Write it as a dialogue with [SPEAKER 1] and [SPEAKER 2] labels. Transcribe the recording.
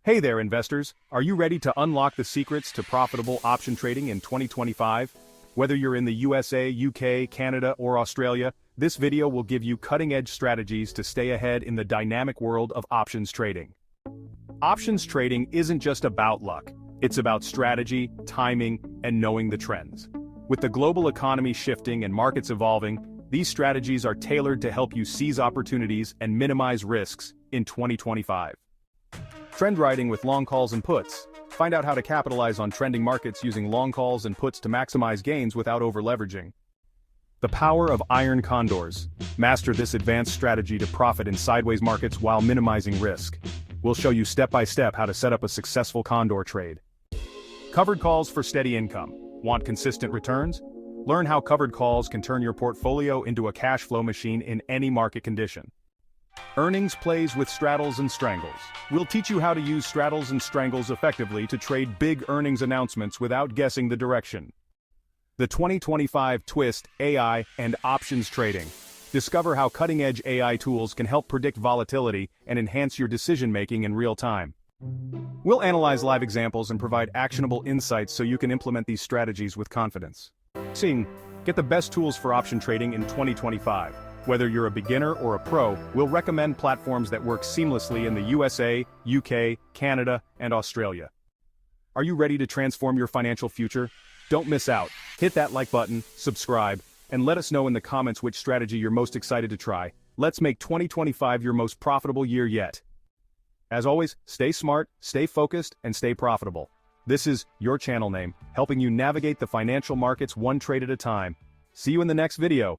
[SPEAKER 1] Hey there, investors! Are you ready to unlock the secrets to profitable option trading in 2025? Whether you're in the USA, UK, Canada, or Australia, this video will give you cutting-edge strategies to stay ahead in the dynamic world of options trading. Options trading isn't just about luck. It's about strategy, timing, and knowing the trends. With the global economy shifting and markets evolving, these strategies are tailored to help you seize opportunities and minimize risks in 2025. Trend riding with long calls and puts. Find out how to capitalize on trending markets using long calls and puts to maximize gains without over-leveraging. The power of iron condors. Master this advanced strategy to profit in sideways markets while minimizing risk. We'll show you step-by-step how to set up a successful condor trade. Covered calls for steady income. Want consistent returns? Learn how covered calls can turn your portfolio into a cash flow machine in any market condition. Earnings plays with straddles and strangles. We'll teach you how to use straddles and strangles effectively to trade big earnings announcements without guessing the direction. The 2025 twist: AI and options trading. Discover how cutting-edge AI tools can help predict volatility and enhance your decision-making in real time. We'll analyze live examples and provide actionable insights so you can implement these strategies with confidence. Get the best tools for option trading in 2025. Whether you're a beginner or a pro, we'll recommend platforms that work seamlessly in the USA, UK, Canada, and Australia. Are you ready to transform your financial future? Don't miss out. Hit that like button, subscribe, and let us know in the comments which strategy you're most excited to try. Let's make 2025 your most profitable year yet. As always, stay smart, stay focused, and stay profitable. This is your channel name, helping you navigate the financial markets one trade at a time. See you in the next video.